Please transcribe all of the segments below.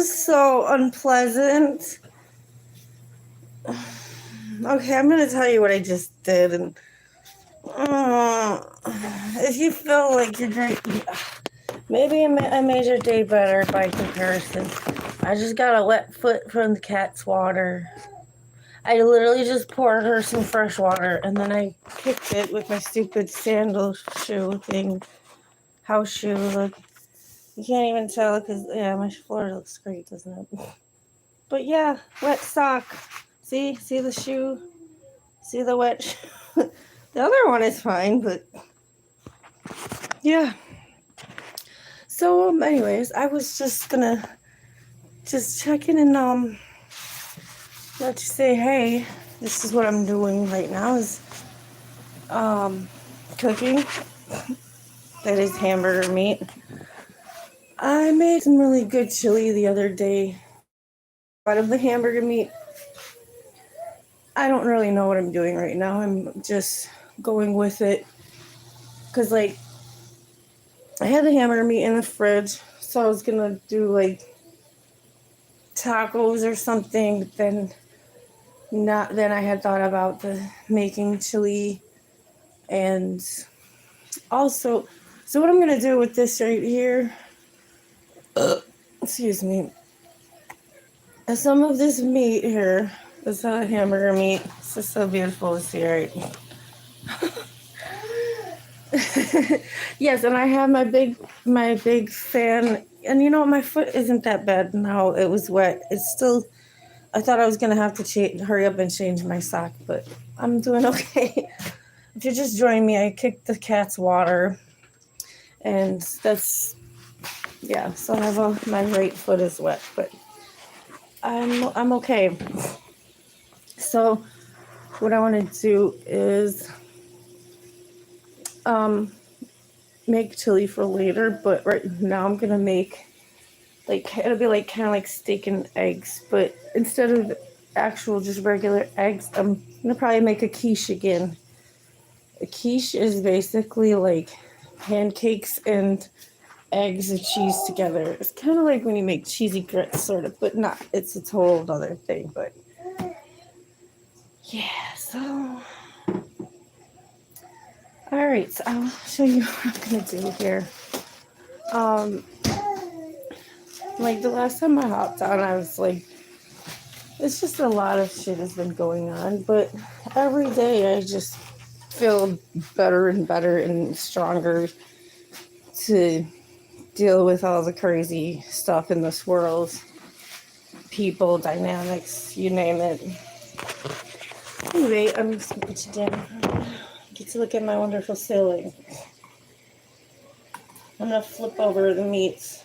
was so unpleasant. Okay, I'm gonna tell you what I just did, and if you feel like you're drinking, maybe I made your day better by comparison. I just got a wet foot from the cat's water. I literally just poured her some fresh water, and then I kicked it with my stupid sandal shoe thing, house shoe. Look, you can't even tell because yeah, my floor looks great, doesn't it? But yeah, wet sock. See the shoe. See the wet shoe. The other one is fine, but yeah. So anyways, I was just gonna check in and let you say, hey, this is what I'm doing right now is cooking. That is hamburger meat. I made some really good chili the other day. Out of the hamburger meat, I don't really know what I'm doing right now. I'm just going with it. Because, like, I had the hamburger meat in the fridge, so I was going to do, like, tacos or something. But then I had thought about making chili. And also, so what I'm going to do with this right here, excuse me, some of this meat here, this hamburger meat, it's just so beautiful to see, right? Yes, and I have my big fan, and you know my foot isn't that bad now. It was wet. It's still. I thought I was gonna have to hurry up and change my sock, but I'm doing okay. If you just join me, I kicked the cat's water, and that's yeah. So I have my right foot is wet, but I'm okay. So what I want to do is make chili for later, but right now I'm gonna make like it'll be like kind of like steak and eggs, but instead of actual just regular eggs, I'm gonna probably make a quiche again. A quiche is basically like pancakes and eggs and cheese together. It's kind of like when you make cheesy grits, sort of, but not. It's a total other thing. But yeah, so all right, so I'll show you what I'm gonna do here. Like the last time I hopped on, I was like, it's just a lot of shit has been going on, but every day I just feel better and better and stronger to deal with all the crazy stuff in this world. People, dynamics, you name it. Anyway, I'm just gonna put you down. Get to look at my wonderful ceiling. I'm gonna flip over the meats.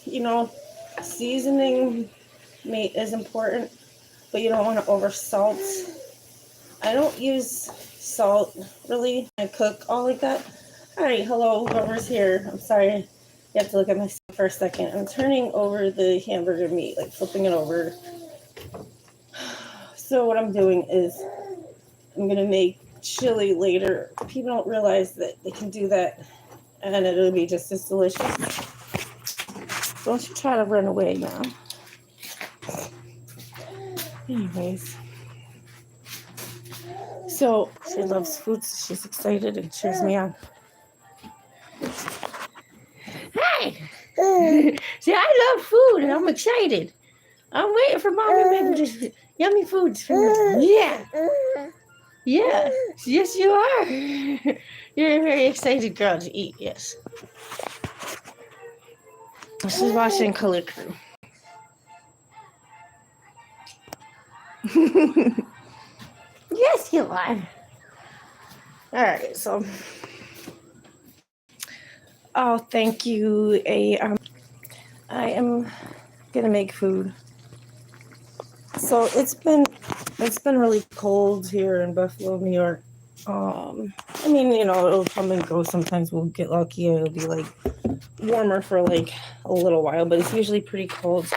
You know, seasoning meat is important, but you don't want to over salt. I don't use salt really. I cook all like that. All right, hello, whoever's here. I'm sorry. You have to look at myself for a second. I'm turning over the hamburger meat, like flipping it over. So what I'm doing is I'm gonna make chili later. People don't realize that they can do that, and it'll be just as delicious. Don't you try to run away now. Anyways. So she loves food, so she's excited and cheers me on. Hey! See, I love food and I'm excited. I'm waiting for mommy to make this yummy food. Yeah. Yeah. Yes, you are. You're a very excited girl to eat, yes. She's watching Color Crew. Yes, you are. All right, so oh, thank you. I am gonna make food. So it's been really cold here in Buffalo, New York. I mean, you know, it'll come and go. Sometimes we'll get lucky. It'll be like warmer for like a little while, but it's usually pretty cold.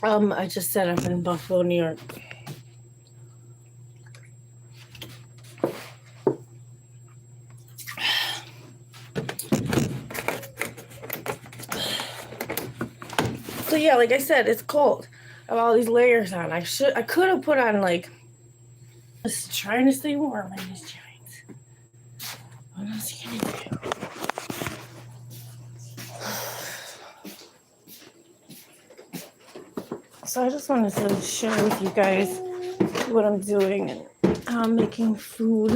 I just set up in Buffalo, New York. yeah, like I said, it's cold. I have all these layers on. I could have put on like, just trying to stay warm in these joints. What else can I do? So I just wanted to share with you guys what I'm doing and how I'm making food,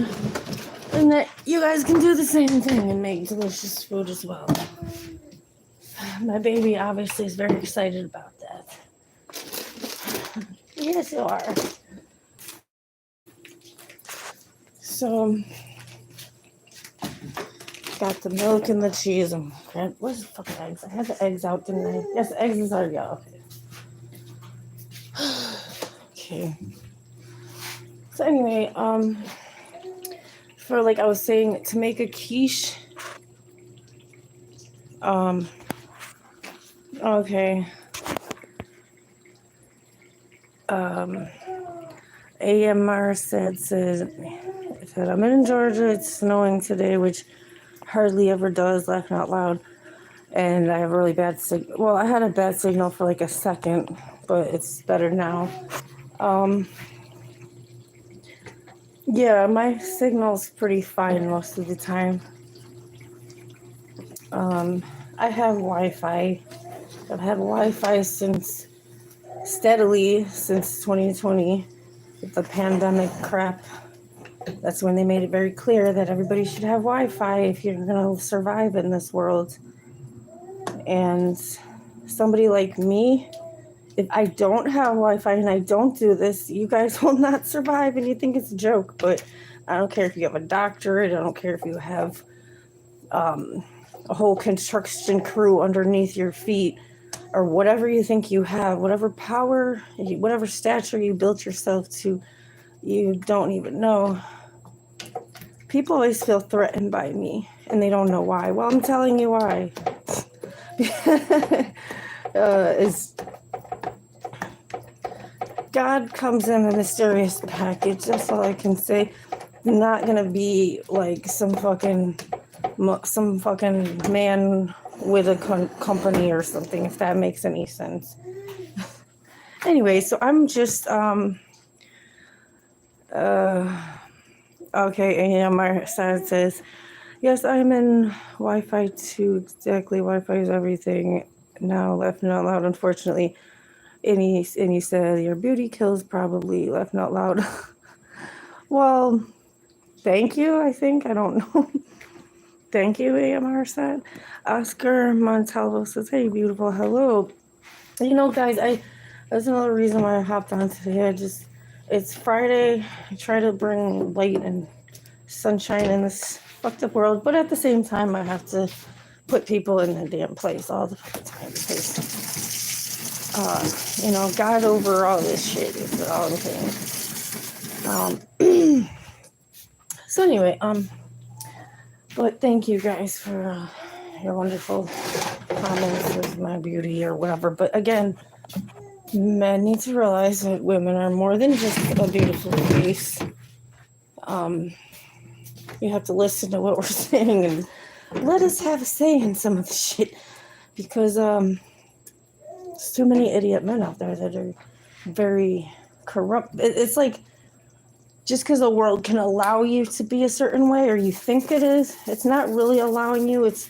and that you guys can do the same thing and make delicious food as well. My baby obviously is very excited about that. Yes, you are. So, got the milk and the cheese. And where's the fucking eggs? I had the eggs out, didn't I? Yes, the eggs is already out. Okay. So anyway, for like I was saying, to make a quiche. Okay. AMR said I'm in Georgia. It's snowing today, which hardly ever does. Laughing out loud. And I have a really bad signal. Well, I had a bad signal for like a second, but it's better now. Yeah, my signal's pretty fine most of the time. I have Wi-Fi. I've had Wi-Fi steadily since 2020 with the pandemic crap. That's when they made it very clear that everybody should have Wi-Fi if you're going to survive in this world. And somebody like me, if I don't have Wi-Fi and I don't do this, you guys will not survive, and you think it's a joke. But I don't care if you have a doctorate. I don't care if you have a whole construction crew underneath your feet, or whatever you think you have, whatever power, whatever stature you built yourself to, you don't even know. People always feel threatened by me, and they don't know why. Well, I'm telling you why. God comes in a mysterious package. That's all I can say. Not gonna be like some fucking man with a company or something, if that makes any sense. Anyway, so I'm just okay. AMR side says, yes, I'm in Wi-Fi too. Exactly, Wi-Fi is everything now. Laughing out loud, unfortunately. And he said, your beauty kills probably. Laughing out loud. Well, thank you, I think. I don't know. Thank you, AMR said. Oscar Montalvo says, hey, beautiful, hello. You know, guys, that's another reason why I hopped on today. It's Friday. I try to bring light and sunshine in this fucked up world, but at the same time, I have to put people in the damn place all the time because, God over all this shit is all I'm saying. So anyway, but thank you guys for your wonderful comments of my beauty or whatever. But again, men need to realize that women are more than just a beautiful face. You have to listen to what we're saying and let us have a say in some of the shit, because there's too many idiot men out there that are very corrupt. It's like, just because the world can allow you to be a certain way, or you think it is, it's not really allowing you. It's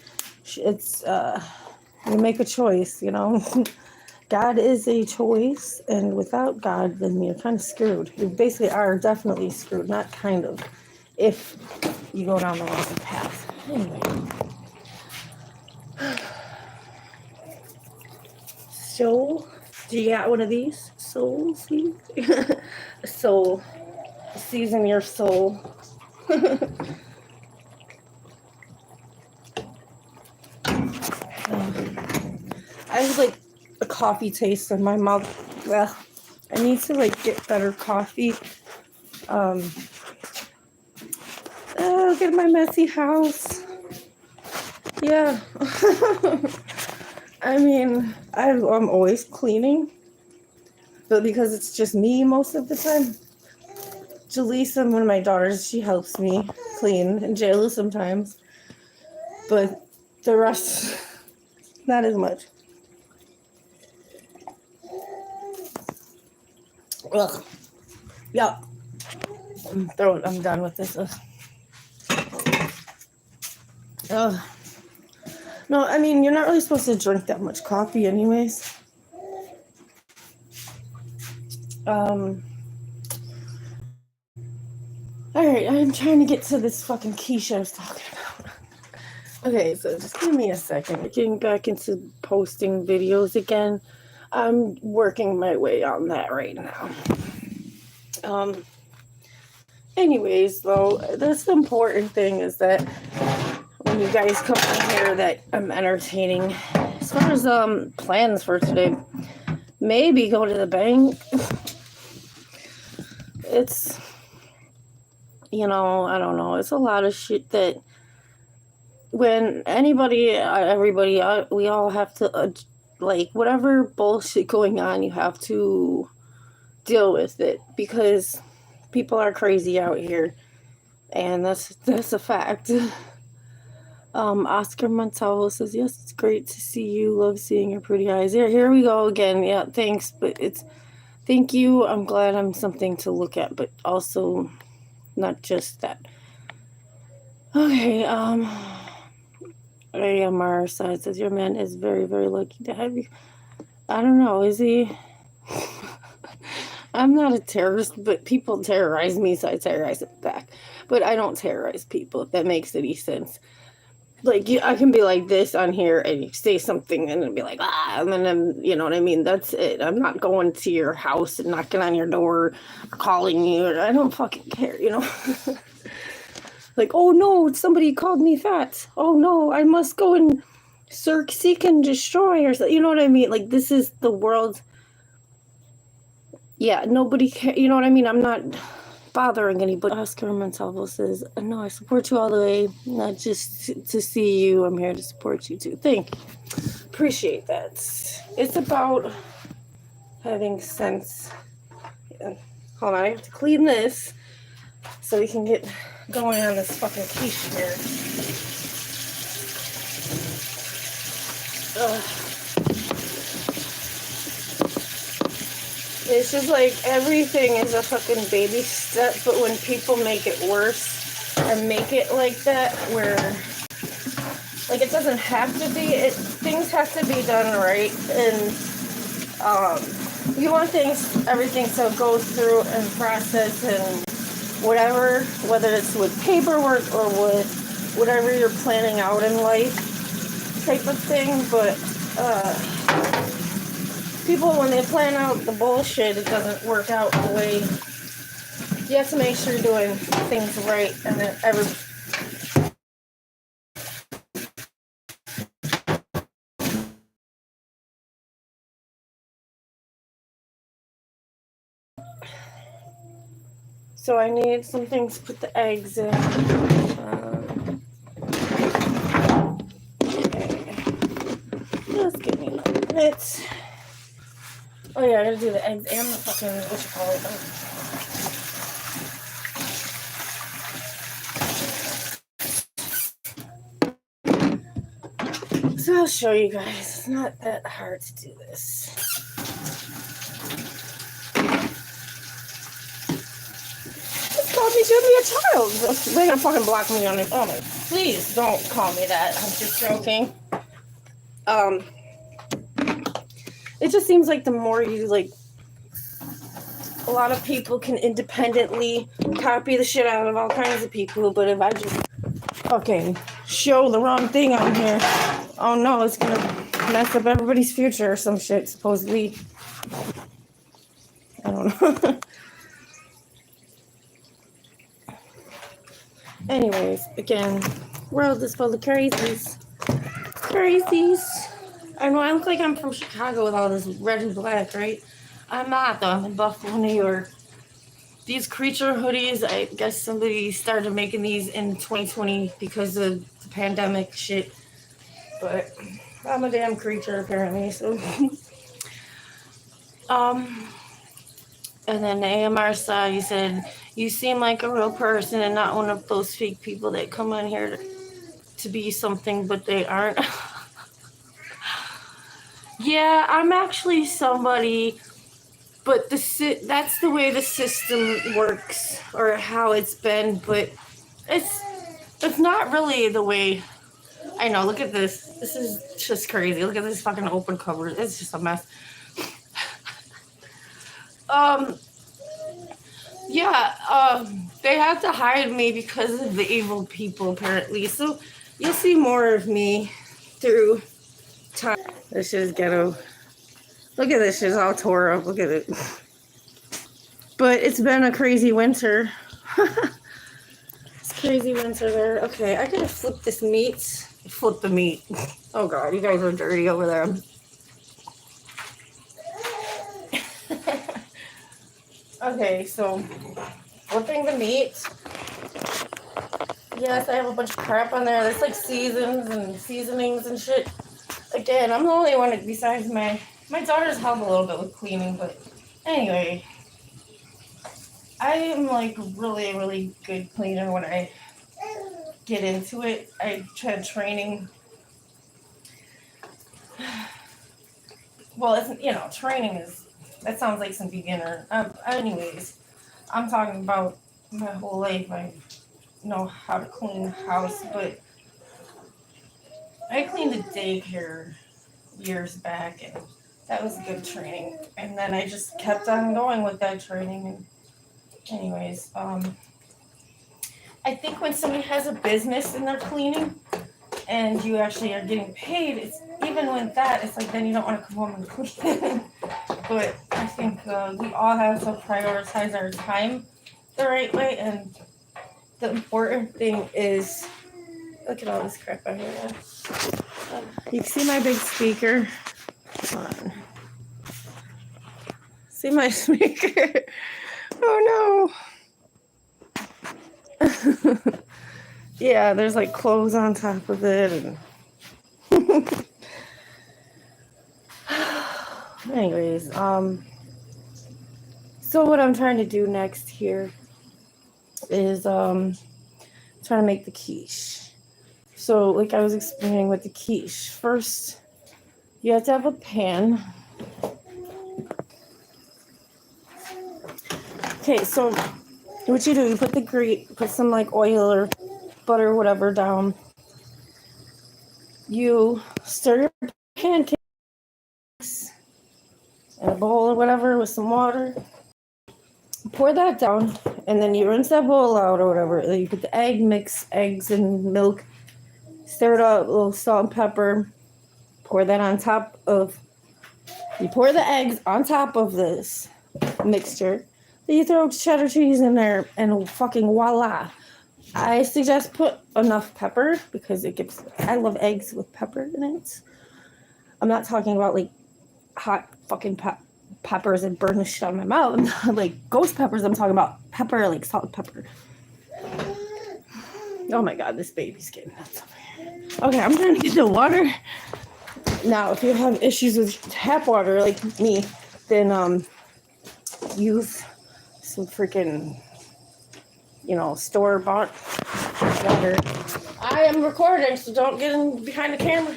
you make a choice, God is a choice, and without God, then you're kind of screwed. You basically are definitely screwed, not kind of, if you go down the wrong path. Anyway. So, do you got one of these? Soul seeds? Soul. Season your soul. I have like a coffee taste in my mouth. Ugh. I need to like get better coffee. Look at my messy house. Yeah. I mean, I'm always cleaning, but because it's just me most of the time. Jaleesa, one of my daughters, she helps me clean, and Jayla sometimes, but the rest, not as much. Ugh. Yeah. I'm done with this. Ugh. No, I mean, you're not really supposed to drink that much coffee anyways. Alright, I'm trying to get to this fucking quiche I was talking about. Okay, so just give me a second. Getting back into posting videos again. I'm working my way on that right now. Anyways, though, that's the important thing is that when you guys come in here that I'm entertaining. As far as plans for today, maybe go to the bank. It's, I don't know. It's a lot of shit that when everybody, we all have to, like, whatever bullshit going on, you have to deal with it because people are crazy out here, and that's a fact. Oscar Montalvo says, yes, it's great to see you. Love seeing your pretty eyes. Here we go again. Yeah, thanks, but thank you. I'm glad I'm something to look at, but also not just that. Okay, AMR side says, your man is very, very lucky to have you. I don't know, is he? I'm not a terrorist, but people terrorize me, so I terrorize them back. But I don't terrorize people, if that makes any sense. Like, I can be like this on here and you say something and then be like, and then you know what I mean? That's it. I'm not going to your house and knocking on your door or calling you. I don't fucking care, Like, oh no, somebody called me fat. Oh no, I must go and seek and destroy or something. You know what I mean? Like, this is the world. Yeah, nobody cares. You know what I mean? I'm not bothering anybody. Oscar Montalvo says, no, I support you all the way. Not just to see you. I'm here to support you too. Thank you. Appreciate that. It's about having sense. Yeah. Hold on, I have to clean this so we can get going on this fucking quiche here. It's just like everything is a fucking baby step, but when people make it worse and make it like that, where like it doesn't have to be, things have to be done right, and you want everything to go through and process and whatever, whether it's with paperwork or with whatever you're planning out in life type of thing, but people, when they plan out the bullshit, it doesn't work out the way. You have to make sure you're doing things right, and then so I need some things to put the eggs in. Okay. Just give me a minute. Oh yeah, I gotta do the eggs and the fucking, what you call it. So I'll show you guys. It's not that hard to do this. Called me to be a child. They're gonna fucking block me on it. Oh my! Please don't call me that. I'm just joking. It just seems like the more you like, a lot of people can independently copy the shit out of all kinds of people. But if I just fucking show the wrong thing on here, oh no, it's gonna mess up everybody's future or some shit. Supposedly, I don't know. Anyways, again, world is full of crazies. I know I look like I'm from Chicago with all this red and black, right? I'm not, though. I'm in Buffalo, New York. These creature hoodies, I guess somebody started making these in 2020 because of the pandemic shit. But I'm a damn creature, apparently, so... And then the AMR side, he said, you seem like a real person and not one of those fake people that come on here to be something, but they aren't. Yeah, I'm actually somebody But that's the way the system works, or how it's been. But it's not really the way. I know. Look at this. This is just crazy. Look at this fucking open cover. It's just a mess. Yeah. They had to hide me because of the evil people, apparently. So you'll see more of me through time. This shit is ghetto. Look at this. Shit's all tore up. Look at it. But it's been a crazy winter. It's crazy winter there. Okay, I gotta flip this meat. Flip the meat. Oh god, you guys are dirty over there. Okay, so flipping the meat. Yes, I have a bunch of crap on there. There's like seasons and seasonings and shit. Again, I'm the only one besides my daughter's help a little bit with cleaning, but anyway. I am like really, really good cleaner when I get into it. I tried training. Well, it's, training is, that sounds like some beginner. Anyways, I'm talking about my whole life. I know how to clean the house, but I cleaned a daycare years back, and that was good training. And then I just kept on going with that training. And anyways, I think when somebody has a business and they're cleaning, and you actually are getting paid, it's even with that, it's like then you don't want to come home and clean. But I think we all have to prioritize our time the right way, and the important thing is, look at all this crap out here. You can see my big speaker. Hold on. See my speaker? Oh no. Yeah, there's like clothes on top of it. And anyways, so what I'm trying to do next here is trying to make the quiche. So like I was explaining with the quiche, first you have to have a pan. Okay, so what you do, you put some like oil or butter or whatever down. You stir your pancakes in a bowl or whatever with some water. Pour that down, and then you rinse that bowl out or whatever. Then you put the eggs and milk, stir it up, a little salt and pepper. Pour that on top of, you pour the eggs on top of this mixture. Then you throw cheddar cheese in there, and fucking voila. I suggest put enough pepper because I love eggs with pepper in it. I'm not talking about like hot fucking peppers and burn the shit out of my mouth. I'm not like ghost peppers. I'm talking about pepper, like salt and pepper. Oh my god, this baby's getting nuts over here. Okay, I'm trying to get the water. Now, if you have issues with tap water like me, then use some freaking, store-bought water. I am recording, so don't get in behind the camera.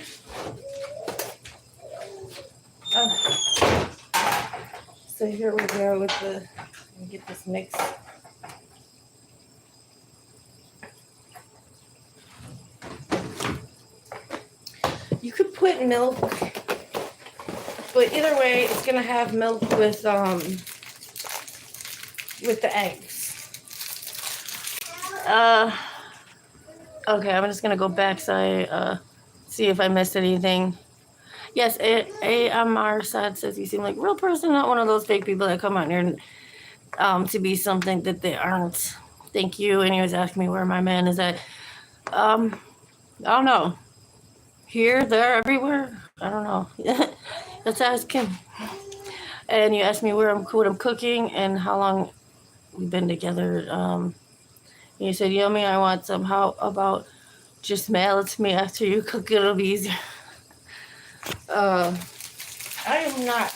So here we go with let me get this mix. You could put milk, but either way, it's gonna have milk with the eggs. Okay, I'm just gonna go back so I see if I missed anything. Yes, AMR says you seem like a real person, not one of those fake people that come out here and to be something that they aren't. Thank you. And he was asking me where my man is at. I don't know. Here, there, everywhere. I don't know. Let's ask him. And you asked me what I'm cooking and how long we've been together. You said, yummy, I want some. How about just mail it to me after you cook it? It'll be easier. I am not.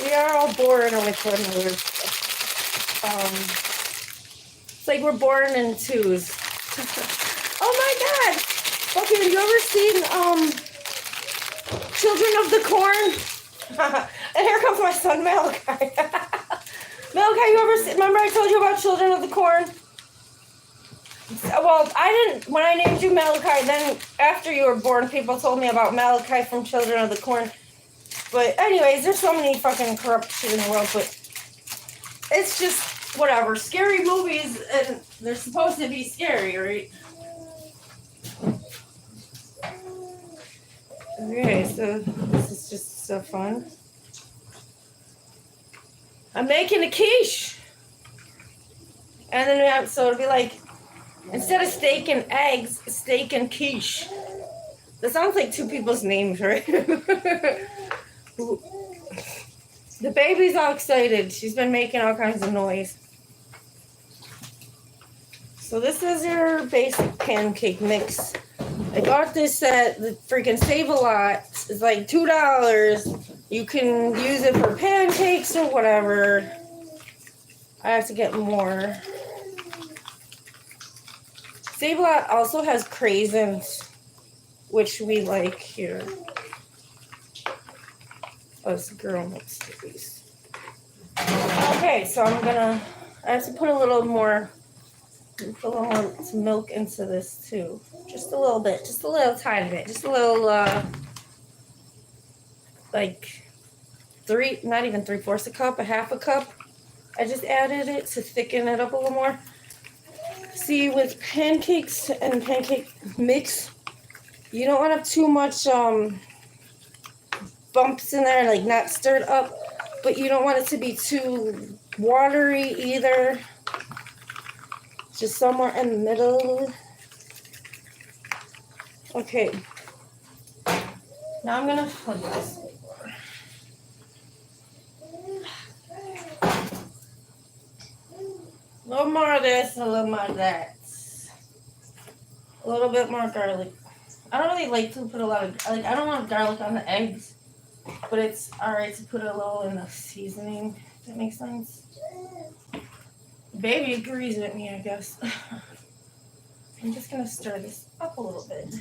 We are all born with one another. It's like we're born in twos. Oh my God. Okay, have you ever seen Children of the Corn? And here comes my son Malachi. Malachi, you ever see, remember I told you about Children of the Corn? Well, I didn't, when I named you Malachi, then after you were born, people told me about Malachi from Children of the Corn. But anyways, there's so many fucking corrupt shit in the world, but it's just, whatever. Scary movies, and they're supposed to be scary, right? Okay, so this is just so fun. I'm making a quiche. And then so it'll be like, instead of steak and eggs, steak and quiche. That sounds like two people's names, right? The baby's all excited. She's been making all kinds of noise. So this is your basic pancake mix. I got this at the freaking Save-A-Lot. It's like $2. You can use it for pancakes or whatever. I have to get more. Save-A-Lot also has craisins, which we like here. Us girl makes these. Okay, so I have to put a little more some milk into this too. Just a little bit, just a little tiny bit, just a little, like not even 3/4 a cup, a half a cup. I just added it to thicken it up a little more. See, with pancakes and pancake mix, you don't want to have too much, bumps in there, like not stirred up, but you don't want it to be too watery either. Just somewhere in the middle. Okay. Now I'm gonna put this. A little more of this, a little more of that. A little bit more garlic. I don't really like to put a lot of, I don't want garlic on the eggs. But it's alright to put a little in the seasoning, if that makes sense. Baby agrees with me, I guess. I'm just going to stir this up a little bit.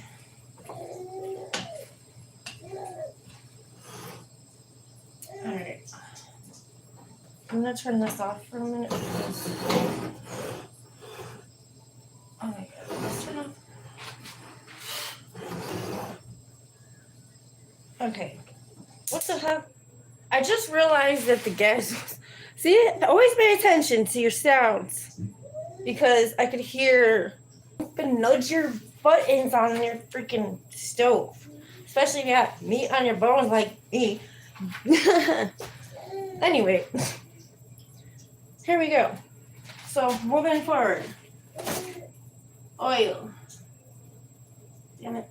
Alright. I'm going to turn this off for a minute because... Oh my God, let's turn off. Okay. What the heck? I just realized that the gas was... See, always pay attention to your sounds. Because I could hear... nudge your buttons on your freaking stove. Especially if you got meat on your bones like me. Anyway. Here we go. So, moving forward. Oil. Damn it.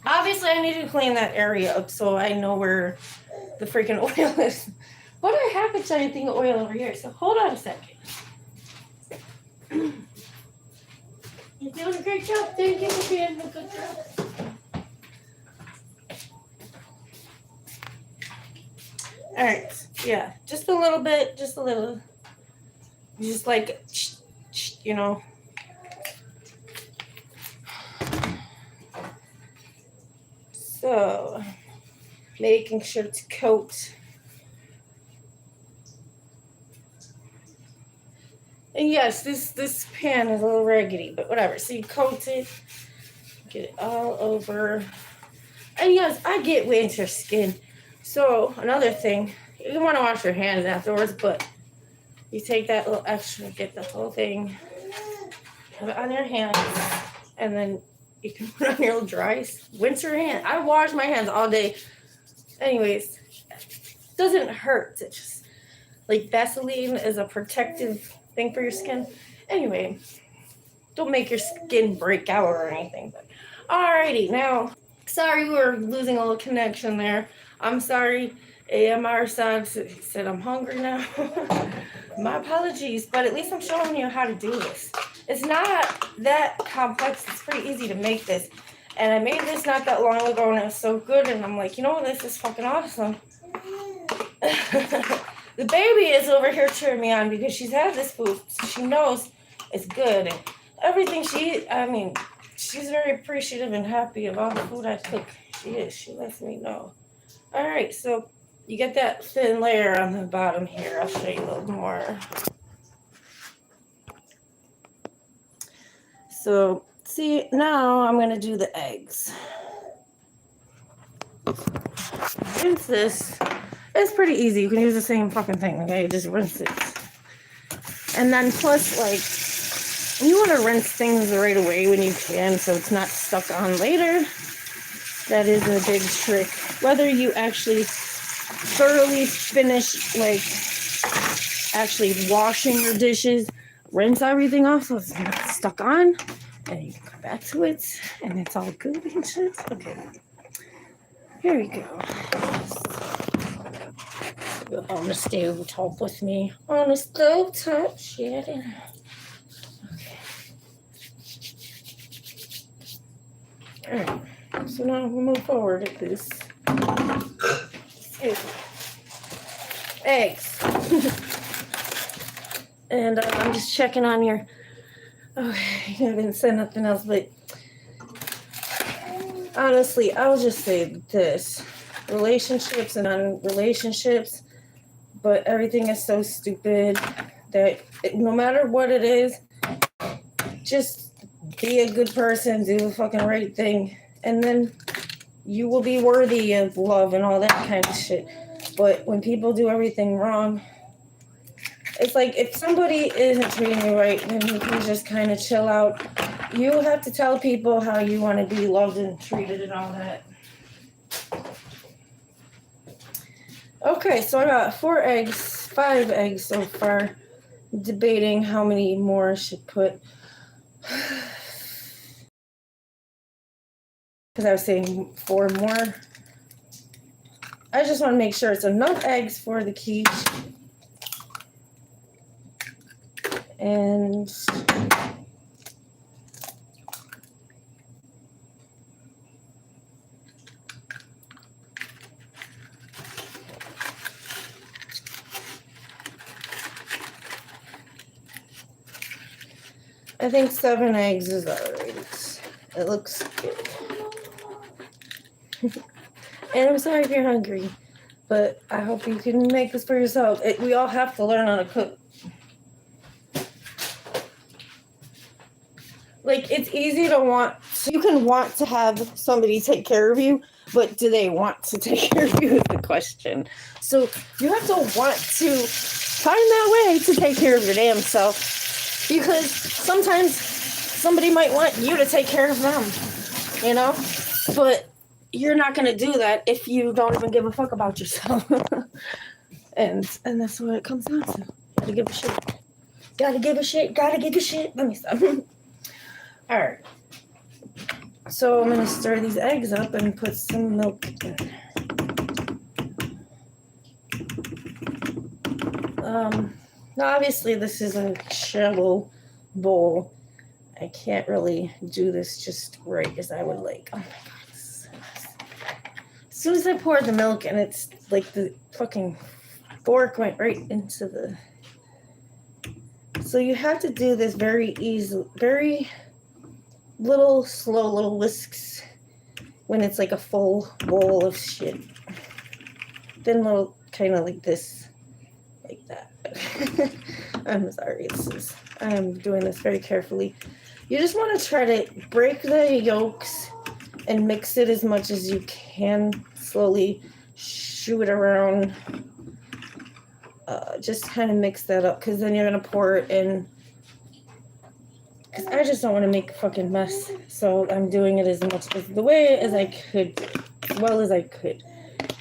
Obviously, I need to clean that area up so I know where the freaking oil is. What do I have to anything of oil over here? So hold on a second. You're doing a great job. Thank you for being a good job. All right. Yeah, just a little bit. Just a little. Just like, you know. So, making sure to coat. And yes, this pan is a little raggedy, but whatever. So you coat it, get it all over. And yes, I get winter skin. So another thing, you want to wash your hands afterwards, but you take that little extra, get the whole thing, put it on your hands, and then you can put on your little dry winter hand. I wash my hands all day. Anyways, it doesn't hurt. It just, like, Vaseline is a protective thing for your skin. Anyway, don't make your skin break out or anything. But alrighty, now, sorry we're losing a little connection there. I'm sorry. AMR said I'm hungry now. My apologies, but at least I'm showing you how to do this. It's not that complex. It's pretty easy to make this. And I made this not that long ago, and it was so good. And I'm like, you know what? This is fucking awesome. The baby is over here cheering me on because she's had this food. So she knows it's good. everything she's very appreciative and happy of all the food I cook. She lets me know. All right, so you get that thin layer on the bottom here. I'll show you a little more. So, see, now I'm going to do the eggs. Rinse this. It's pretty easy. You can use the same fucking thing, okay? Just rinse it. And then plus, like, you want to rinse things right away when you can so it's not stuck on later. That is a big trick. Whether you actually thoroughly finish, like, actually washing your dishes, rinse everything off so it's not stuck on, and you can come back to it, and it's all good and shit. Okay. Here we go. On the stove top with me. On the stove top shit. Okay. Alright. So now we'll move forward with this. Eggs. And I'm just checking on your. Okay, I didn't say nothing else, but honestly, I'll just say this. Relationships and non-relationships, but everything is so stupid that no matter what it is, just be a good person, do the fucking right thing, and then you will be worthy of love and all that kind of shit. But when people do everything wrong, it's like if somebody isn't treating you right, then you can just kind of chill out. You have to tell people how you want to be loved and treated and all that. Okay, so I got 5 eggs so far. Debating how many more I should put. Because I was saying 4 more. I just want to make sure it's enough eggs for the quiche. And I think 7 eggs is alright. It looks good. And I'm sorry if you're hungry, but I hope you can make this for yourself. We all have to learn how to cook. Like, it's easy to you can want to have somebody take care of you, but do they want to take care of you is the question. So you have to want to find that way to take care of your damn self, because sometimes somebody might want you to take care of them, you know? But you're not going to do that if you don't even give a fuck about yourself. and that's what it comes down to. Gotta give a shit. Gotta give a shit. Gotta give a shit. Let me stop. All right. So I'm going to stir these eggs up and put some milk in. Now obviously this is a shallow bowl. I can't really do this just right as I would like. Oh my god. As soon as I poured the milk and it's like the fucking fork went right into the... So you have to do this very easy, very slow little whisks when it's like a full bowl of shit. Then little kind of like this, like that. I'm sorry, I am doing this very carefully. You just want to try to break the yolks and mix it as much as you can. Slowly shoo it around. Just kind of mix that up, because then you're going to pour it in. Because I just don't want to make a fucking mess. So I'm doing it as much as the way as I could, as well as I could.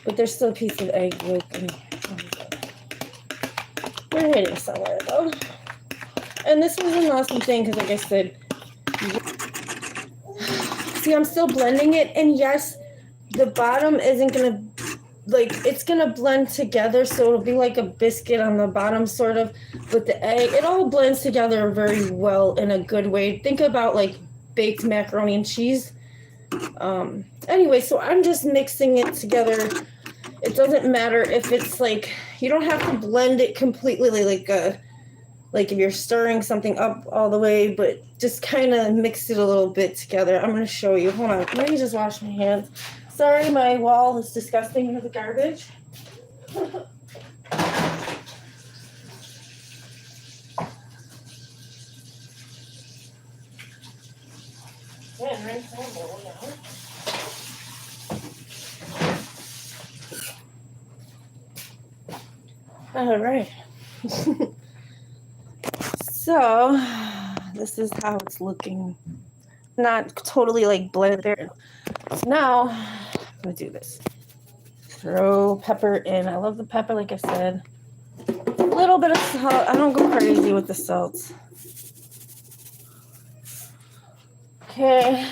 But there's still a piece of egg yolk in here. We're hitting somewhere though. And this was an awesome thing, because like I said, see, I'm still blending it, and yes, the bottom isn't gonna, like, it's gonna blend together, so it'll be like a biscuit on the bottom, sort of, with the egg. It all blends together very well in a good way. Think about like baked macaroni and cheese. Anyway, so I'm just mixing it together. It doesn't matter if it's like, you don't have to blend it completely like a like if you're stirring something up all the way, but just kind of mix it a little bit together. I'm going to show you. Hold on. Let me just wash my hands. Sorry, my wall is disgusting with the garbage. Yeah, rinse that bowl now. All right. So this is how it's looking. Not totally like blended there. So now I'm gonna do this. Throw pepper in. I love the pepper, like I said. A little bit of salt. I don't go crazy with the salt. Okay.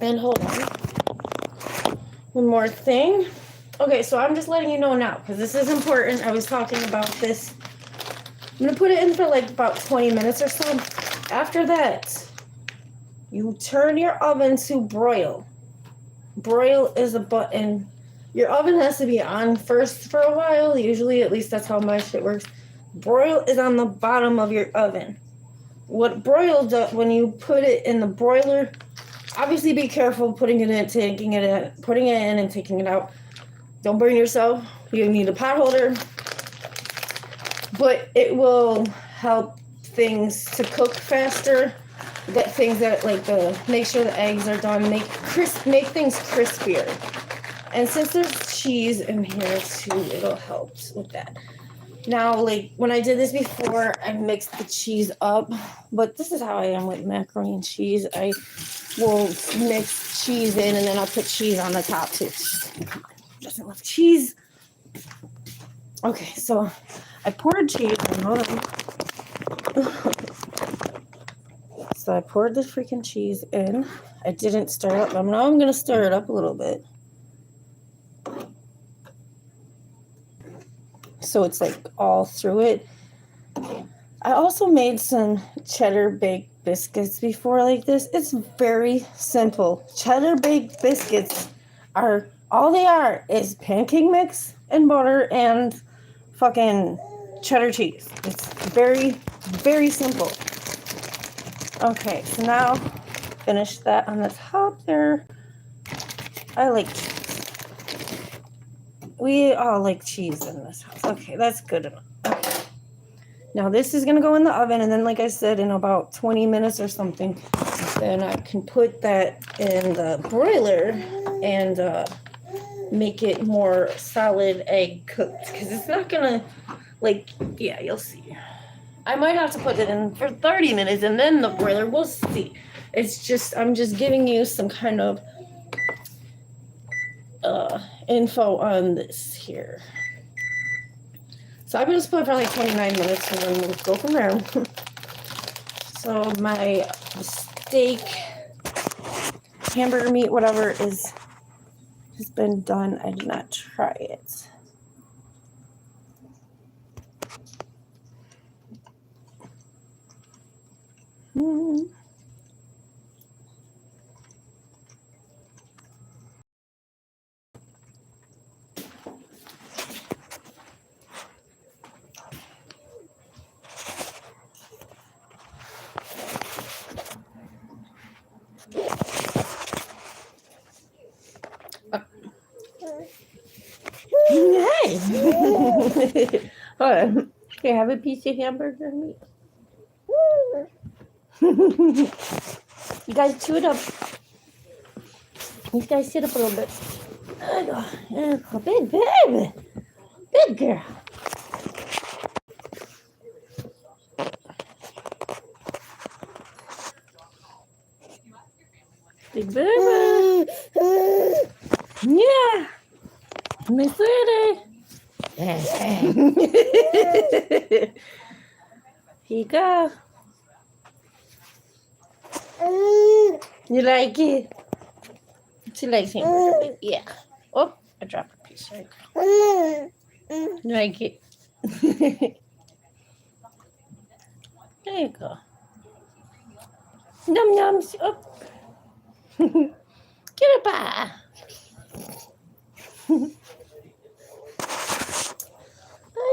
And hold on. One more thing. Okay, so I'm just letting you know now because this is important. I was talking about this. I'm going to put it in for like about 20 minutes or so. After that, you turn your oven to broil. Broil is a button. Your oven has to be on first for a while. Usually, at least that's how my shit works. Broil is on the bottom of your oven. What broil does, when you put it in the broiler, obviously be careful putting it in, taking it in, putting it in and taking it out. Don't burn yourself. You need a pot holder. But it will help things to cook faster. Get things that make sure the eggs are done. Make things crispier. And since there's cheese in here too, it'll help with that. Now, like when I did this before, I mixed the cheese up. But this is how I am with macaroni and cheese. I will mix cheese in and then I'll put cheese on the top too. Doesn't love cheese. Okay, so I poured cheese in. Hold on. So I poured the freaking cheese in. I didn't stir it up. Now I'm going to stir it up a little bit. So it's like all through it. I also made some cheddar baked biscuits before like this. It's very simple. Cheddar baked biscuits are, all they are is pancake mix and butter and fucking cheddar cheese. It's very, very simple. Okay, so now finish that on the top there. I like cheese. We all like cheese in this house. Okay, that's good enough. Okay. Now this is going to go in the oven, and then like I said, in about 20 minutes or something, then I can put that in the broiler and make it more solid egg cooked. Because it's not going to, yeah, you'll see. I might have to put it in for 30 minutes and then the broiler. We'll see. It's just, I'm just giving you some kind of info on this here. So I'm going to put it for like 29 minutes and then we'll go from there. So my steak, hamburger meat, whatever has been done. I did not try it. Hey! Hold on. Here, have a piece of hamburger meat. You guys chew it up. You guys sit up a little bit. Big baby. Big girl. Big baby. Yeah. My sweetie. Here you go. You like it? She likes hamburger. Yeah. Oh, I dropped a piece. Right. You like it? There you go. Num nums. Oh. Get it by.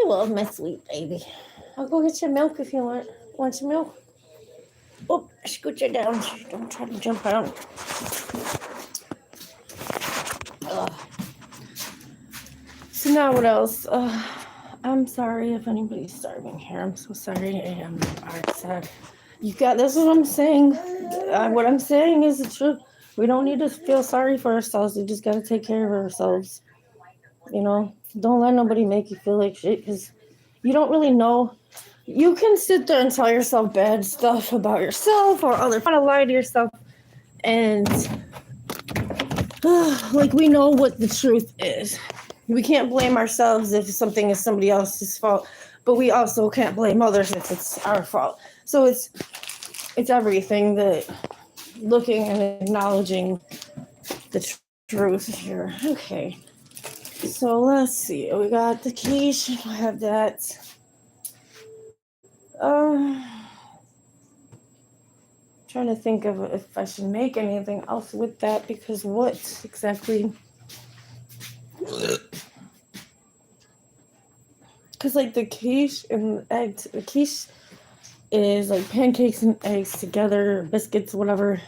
I love my sweet baby. I'll go get your milk if you want. Want some milk? Oh, scoot you down. Don't try to jump out. Ugh. So now what else? I'm sorry if anybody's starving here. I'm so sorry. I'm sad. That's what I'm saying. What I'm saying is the truth. We don't need to feel sorry for ourselves. We just got to take care of ourselves. Don't let nobody make you feel like shit, because you don't really know. You can sit there and tell yourself bad stuff about yourself or other. Want to lie to yourself, and like, we know what the truth is. We can't blame ourselves if something is somebody else's fault, but we also can't blame others if it's our fault. So it's everything that looking and acknowledging the truth here. Okay. So let's see. We got the quiche. I have that. Trying to think of if I should make anything else with that, because what exactly? Because like the quiche and eggs, the quiche is like pancakes and eggs together, biscuits, whatever.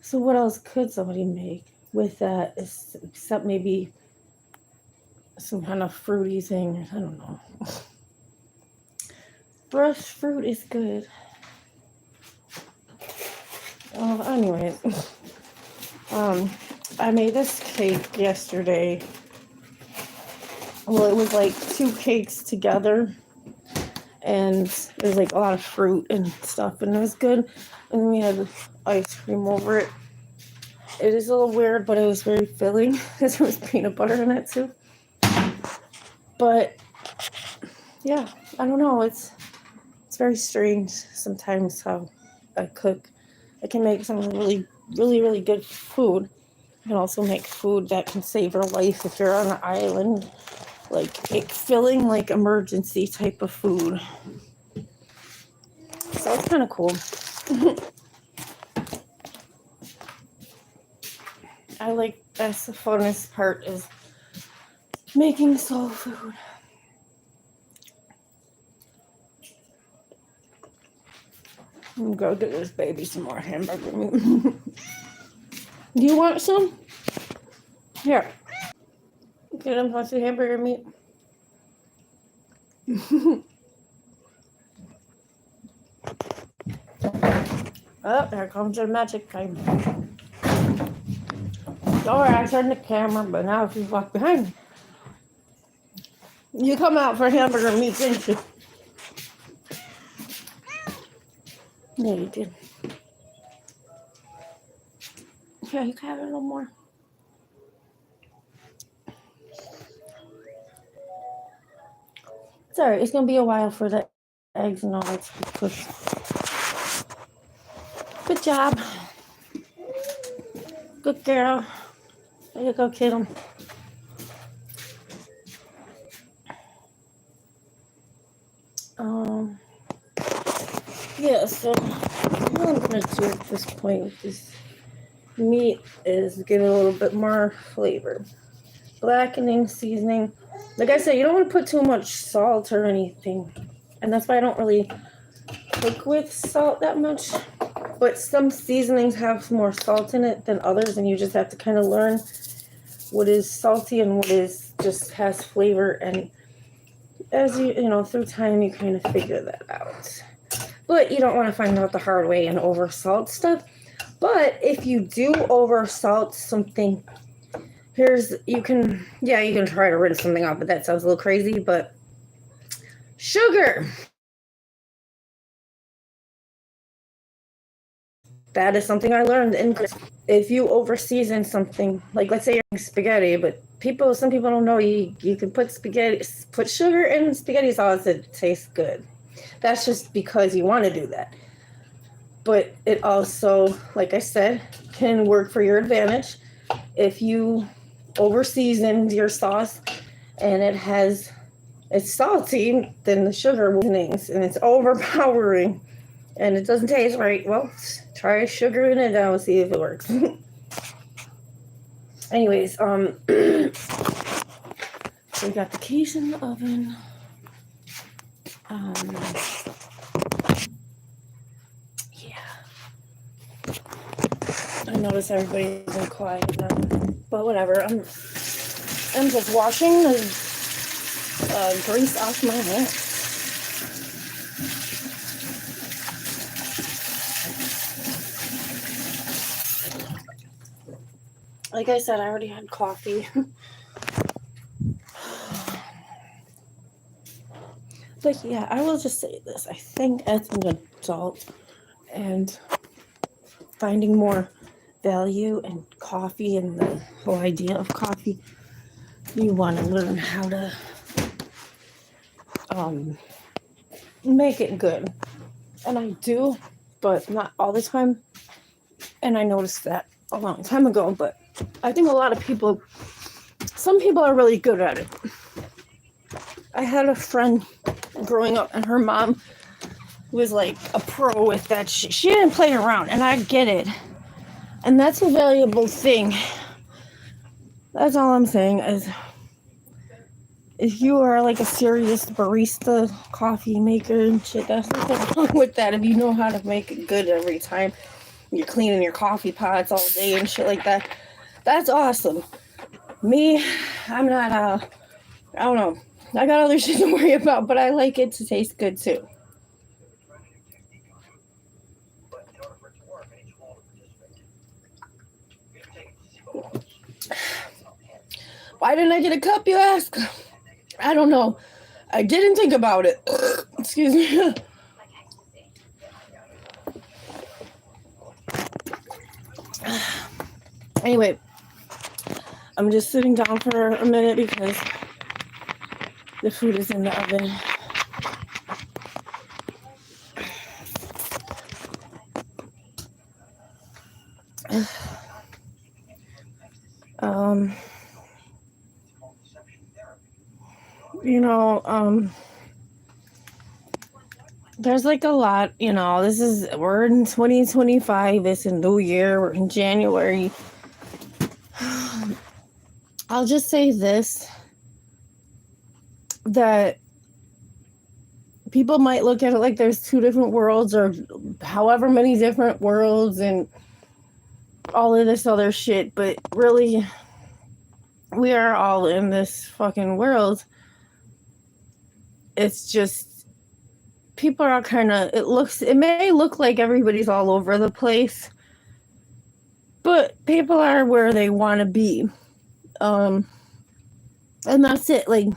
So what else could somebody make with that, except maybe some kind of fruity thing? I don't know. Fresh fruit is good. Anyways, I made this cake yesterday. Well, it was like 2 cakes together, and there's like a lot of fruit and stuff, and it was good. And then we had ice cream over it. It is a little weird, but it was very filling because there was peanut butter in it too. But yeah, I don't know. It's very strange sometimes how I cook. I can make some really, really, really good food. I can also make food that can save your life if you're on an island, like filling, like emergency type of food. So it's kind of cool. That's the funnest part, is making soul food. I'm gonna go get this baby some more hamburger meat. Do you want some? Here. Get him some hamburger meat. Oh, there comes your magic time. Sorry, I turned the camera, but now she's walked behind me. You come out for hamburger meat, didn't you? Yeah, you did. Yeah, you can have a little more. It's alright. It's gonna be a while for the eggs and all that to be cooked. Good job. Good girl. There you go, kiddo. Yeah, so what I'm gonna do at this point with this meat is give it a little bit more flavor. Blackening, seasoning. Like I said, you don't want to put too much salt or anything. And that's why I don't really cook with salt that much. But some seasonings have more salt in it than others, and you just have to kind of learn what is salty and what is just has flavor. And as you through time, you kind of figure that out. But you don't want to find out the hard way and over salt stuff. But if you do over salt something, you can try to rinse something out, but that sounds a little crazy. But sugar. That is something I learned if you over season something, like let's say you're making spaghetti, but some people don't know you can put sugar in spaghetti sauce, it tastes good. That's just because you want to do that. But it also, like I said, can work for your advantage. If you over seasoned your sauce and it's salty, then the sugar will and it's overpowering and it doesn't taste right. Well, try sugaring it down and see if it works. Anyways, We got the keys in the oven. Yeah. I notice everybody's been quiet now, but whatever. I'm just washing the grease off my hands. Like I said, I already had coffee. But yeah, I will just say this. I think as an adult and finding more value in coffee and the whole idea of coffee, you want to learn how to make it good. And I do, but not all the time. And I noticed that a long time ago, but I think a lot of people, some people are really good at it. I had a friend growing up and her mom was like a pro with that shit. She didn't play around, and I get it. And that's a valuable thing. That's all I'm saying is if you are like a serious barista, coffee maker and shit, that's nothing wrong with that. If you know how to make it good every time you're cleaning your coffee pots all day and shit like that, that's awesome. Me, I'm not, I don't know. I got other shit to worry about, but I like it to taste good too. Why didn't I get a cup, you ask? I don't know. I didn't think about it. Excuse me. Anyway, I'm just sitting down for a minute because the food is in the oven. There's like a lot, we're in 2025, it's a new year, we're in January. I'll just say this, that people might look at it like there's two different worlds or however many different worlds and all of this other shit, but really, we are all in this fucking world. It's just, people are kind of, it may look like everybody's all over the place, but people are where they want to be. And that's it. Like,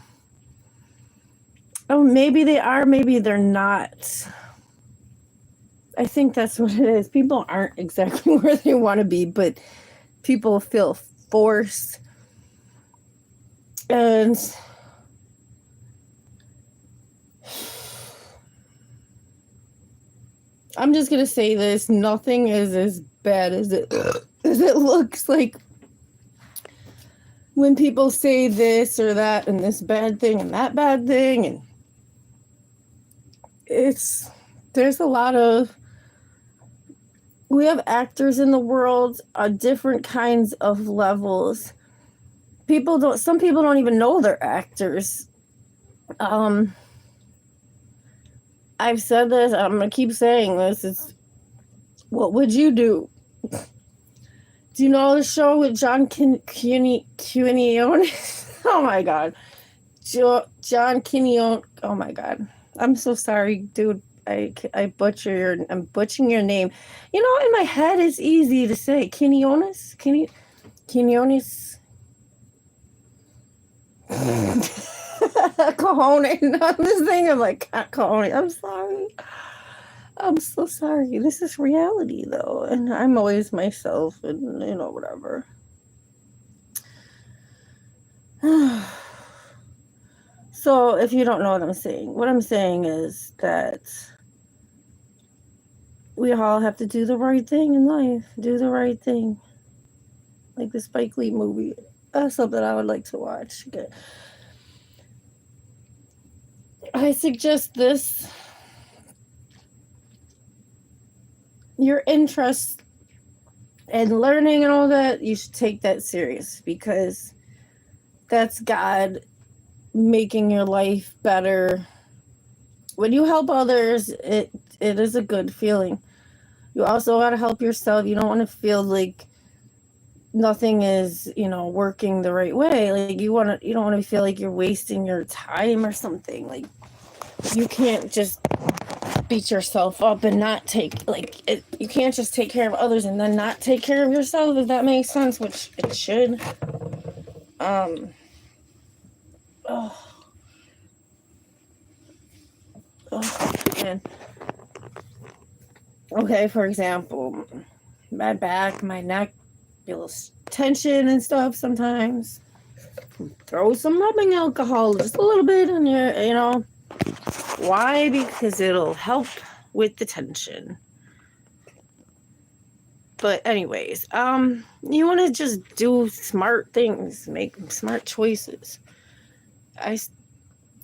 oh, maybe they are, maybe they're not. I think that's what it is. People aren't exactly where they want to be, but people feel forced. And I'm just going to say this. Nothing is as bad as it looks. Like, when people say this or that and this bad thing and that bad thing, and there's a lot of, we have actors in the world on different kinds of levels. Some people don't even know they're actors. I've said this, I'm going to keep saying this, what would you do? Do you know the show with John Quinones? Oh my God. John Quinones. Oh my God. I'm so sorry, dude. I'm butchering your name. In my head it's easy to say. Quinones? Quinones? Cojones. I'm just thinking like cojones. I'm sorry. I'm so sorry. This is reality, though, and I'm always myself, and whatever. So, if you don't know what I'm saying is that we all have to do the right thing in life. Do the right thing. Like the Spike Lee movie. That's something I would like to watch. Okay. I suggest this. Your interest in learning and all that, you should take that serious, because that's God making your life better. When you help others, it is a good feeling. You also got to help yourself. You don't want to feel like nothing is, working the right way. Like you don't want to feel like you're wasting your time or something. Like you can't just beat yourself up and not take you can't just take care of others and then not take care of yourself, if that makes sense, which it should. Oh, man. Okay, for example, my back, my neck, feels tension and stuff sometimes. Throw some rubbing alcohol, just a little bit in your. Why? Because it'll help with the tension. But anyways, you want to just do smart things, make smart choices. I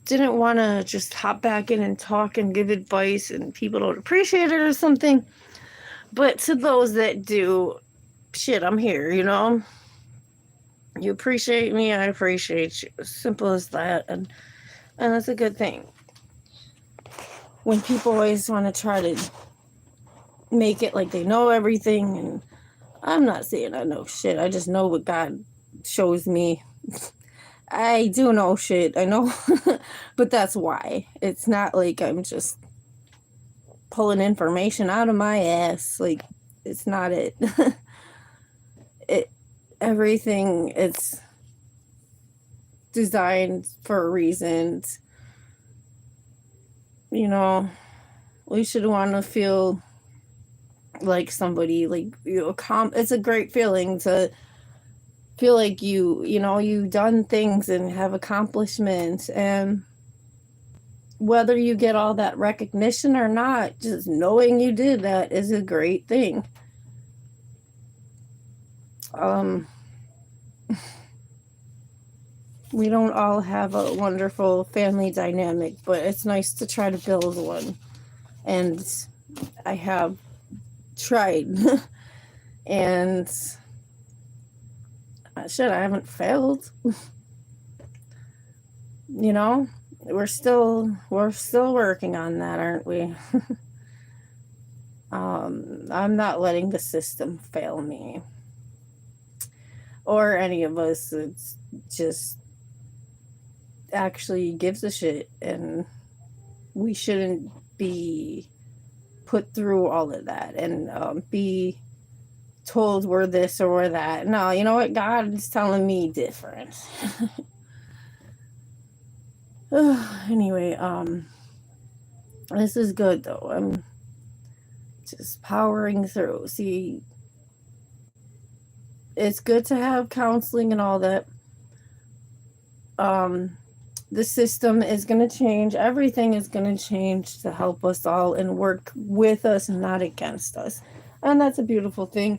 didn't want to just hop back in and talk and give advice and people don't appreciate it or something. But to those that do, shit, I'm here, You appreciate me, I appreciate you. Simple as that. And that's a good thing. When people always want to try to make it like they know everything, and I'm not saying I know shit. I just know what God shows me. I do know shit, I know. But that's why. It's not like I'm just pulling information out of my ass. Like, it's not it. Everything is designed for a reason. We should want to feel like somebody, like, it's a great feeling to feel like you've done things and have accomplishments, and whether you get all that recognition or not, just knowing you did that is a great thing. We don't all have a wonderful family dynamic, but it's nice to try to build one, and I have tried. And shit, I haven't failed. We're still working on that, aren't we? I'm not letting the system fail me or any of us. It's just actually gives a shit, and we shouldn't be put through all of that and be told we're this or we're that. No, you know what? God is telling me different. Anyway, this is good though. I'm just powering through. See, it's good to have counseling and all that. The system is going to change. Everything is going to change to help us all and work with us and not against us. And that's a beautiful thing.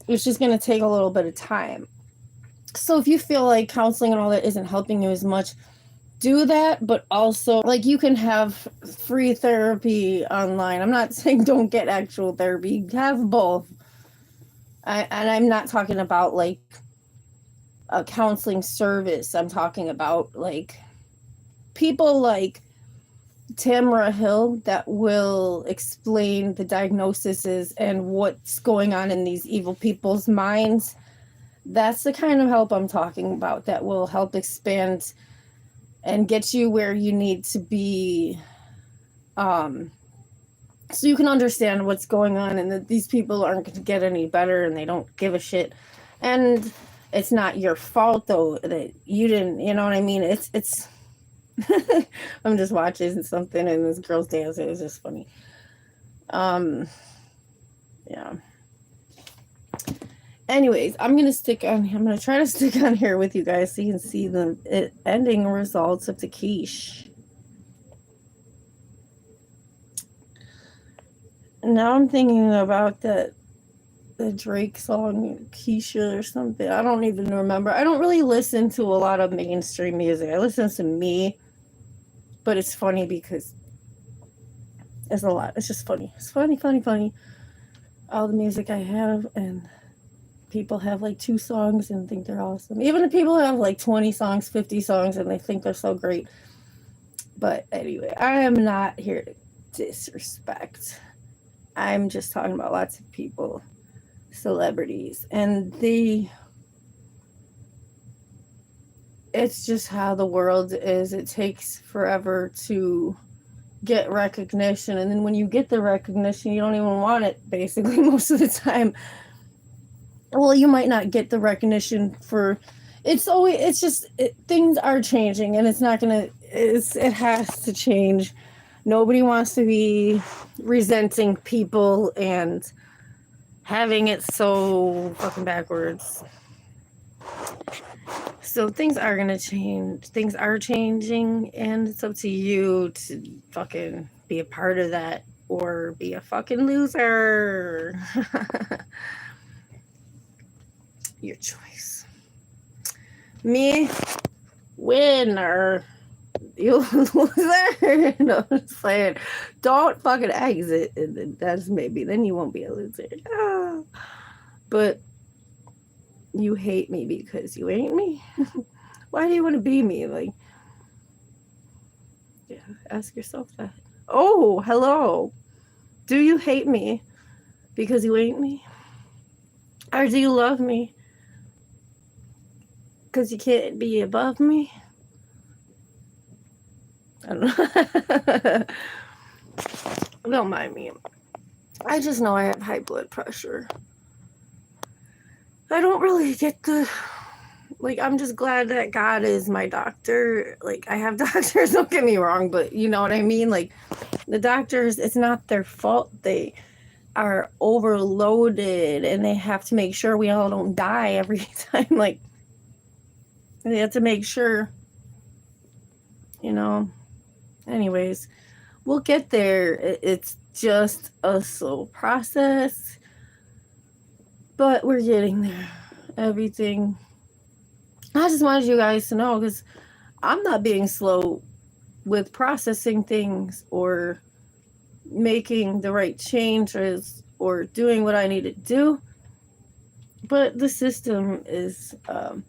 It's just going to take a little bit of time. So if you feel like counseling and all that isn't helping you as much, do that. But also, like, you can have free therapy online. I'm not saying don't get actual therapy. Have both. And I'm not talking about like a counseling service. I'm talking about like people like Tamara Hill that will explain the diagnoses and what's going on in these evil people's minds. That's the kind of help I'm talking about, that will help expand and get you where you need to be, so you can understand what's going on, and that these people aren't going to get any better and they don't give a shit. And it's not your fault though that you didn't, you know what I mean? It's I'm just watching something and this girl's dancing. It was just funny. Yeah. Anyways, I'm gonna try to stick on here with you guys so you can see the ending results of the quiche. Now I'm thinking about the Drake song Keisha or something. I don't even remember. I don't really listen to a lot of mainstream music. I listen to me, but it's funny because it's a lot. It's just funny. It's funny. All the music I have, and people have like 2 songs and think they're awesome. Even if people have like 20 songs, 50 songs, and they think they're so great. But anyway, I am not here to disrespect. I'm just talking about lots of people, celebrities, and it's just how the world is. It takes forever to get recognition, and then when you get the recognition, you don't even want it, basically, most of the time. Well, you might not get the recognition for things are changing, and it has to change. Nobody wants to be resenting people and having it so fucking backwards. So things are going to change. Things are changing, and it's up to you to fucking be a part of that or be a fucking loser. Your choice. Me, winner. You loser. No, I'm just saying. Don't fucking exit. Then you won't be a loser. Ah. But you hate me because you ain't me. Why do you want to be me? Like, yeah, ask yourself that. Oh, hello. Do you hate me because you ain't me? Or do you love me because you can't be above me? I don't know. Don't mind me. I just know I have high blood pressure. I don't really get I'm just glad that God is my doctor. Like, I have doctors, don't get me wrong, but you know what I mean? Like, the doctors, it's not their fault. They are overloaded, and they have to make sure we all don't die every time. Like, they have to make sure, anyways, we'll get there. It's just a slow process, but we're getting there. Everything. I just wanted you guys to know, because I'm not being slow with processing things or making the right changes or doing what I need to do. But the system is a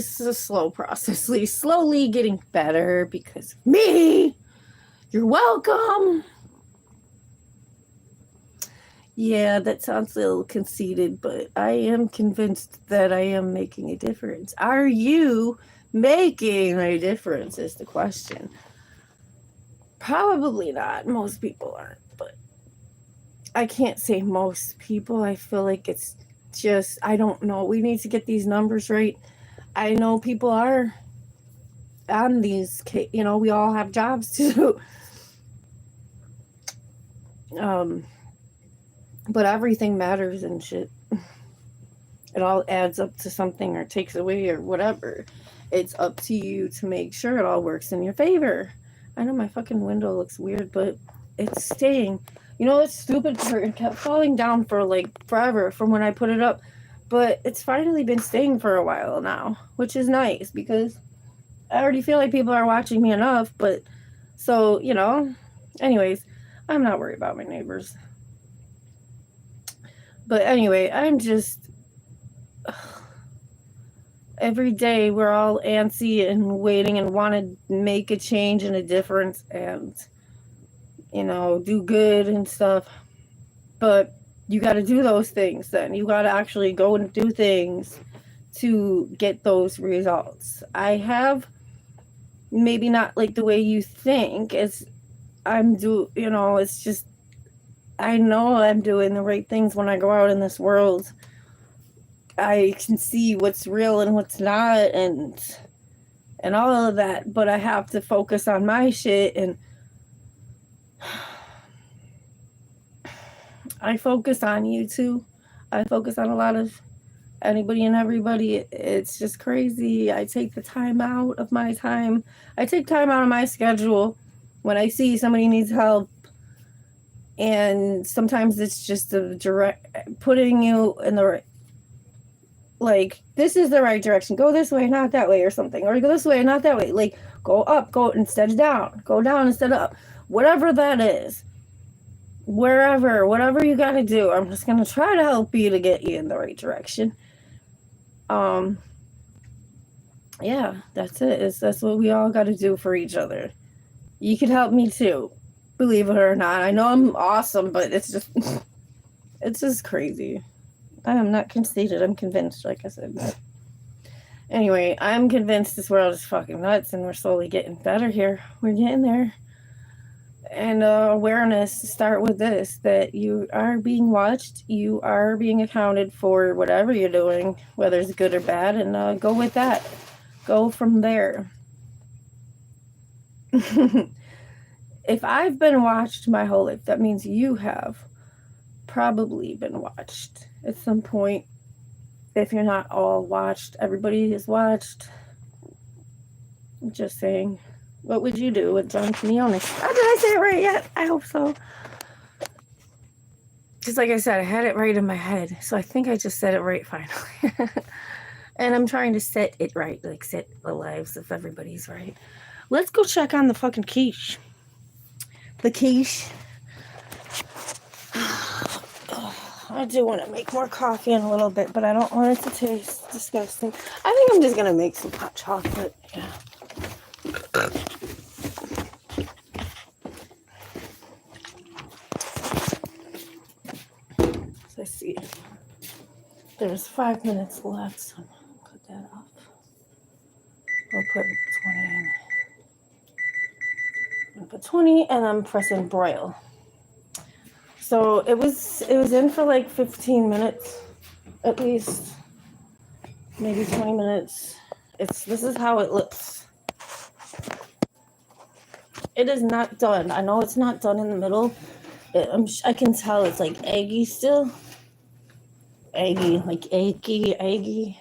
slow process, slowly getting better because of me. You're welcome. Yeah, that sounds a little conceited, but I am convinced that I am making a difference. Are you making a difference is the question. Probably not. Most people aren't, but I can't say most people. I feel like it's just, I don't know. We need to get these numbers right. I know people are on these, we all have jobs to do. But everything matters and shit. It all adds up to something or takes away or whatever. It's up to you to make sure it all works in your favor. I know my fucking window looks weird, but it's staying. It's stupid curtain kept falling down for like forever from when I put it up. But it's finally been staying for a while now, which is nice because I already feel like people are watching me enough. But so, anyways, I'm not worried about my neighbors. But anyway, I'm just, every day we're all antsy and waiting and want to make a change and a difference and, do good and stuff. But you got to do those things then. You got to actually go and do things to get those results. I have maybe not like the way you think. It's just, I know I'm doing the right things when I go out in this world. I can see what's real and what's not and all of that, but I have to focus on my shit, and I focus on you too. I focus on a lot of anybody and everybody. It's just crazy. I take the time out of my time. I take time out of my schedule when I see somebody needs help. And sometimes it's just a direct putting you in the right, like, this is the right direction. Go this way, not that way, or something. Or go this way, not that way. Like, go up, go instead of down. Go down instead of up. Whatever that is. wherever, whatever you got to do. I'm just going to try to help you to get you in the right direction. Yeah, that's it. That's what we all got to do for each other. You could help me too, believe it or not. I know I'm awesome, but it's just crazy. I am not conceited. I'm convinced, like I said. Anyway, I'm convinced this world is fucking nuts, and we're slowly getting better here. We're getting there. And awareness, start with this, that you are being watched, you are being accounted for whatever you're doing, whether it's good or bad, and go with that. Go from there. If I've been watched my whole life, that means you have probably been watched at some point. If you're not all watched, everybody is watched. I'm just saying. What would you do with John Quinones? Oh, did I say it right yet? I hope so. Just like I said, I had it right in my head. So I think I just said it right finally. And I'm trying to set it right. Like set the lives of everybody's right. Let's go check on the fucking quiche. The quiche. I do want to make more coffee in a little bit, but I don't want it to taste disgusting. I think I'm just going to make some hot chocolate. Yeah. Let's see. There's 5 minutes left, so I'm going to put that off. We'll put 20 in. I'm going to put 20, and I'm pressing broil. So it was in for like 15 minutes, at least, maybe 20 minutes. This is how it looks. It is not done. I know it's not done in the middle. I can tell it's like eggy still. Eggy, like eggy.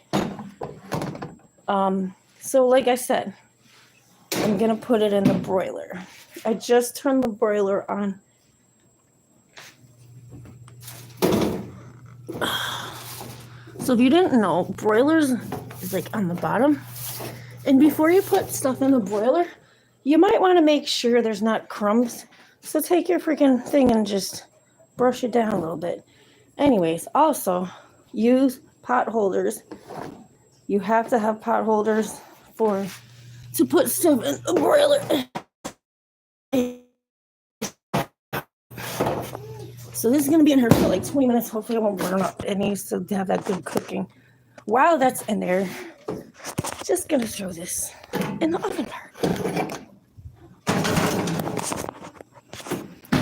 So like I said, I'm gonna put it in the broiler. I just turned the broiler on. So if you didn't know, broilers is like on the bottom. And before you put stuff in the broiler, you might want to make sure there's not crumbs. So take your freaking thing and just brush it down a little bit. Anyways, also use pot holders. You have to have pot holders to put stuff in the broiler. So this is going to be in here for like 20 minutes. Hopefully it won't burn up. It needs to have that good cooking. While that's in there, just going to throw this in the oven part.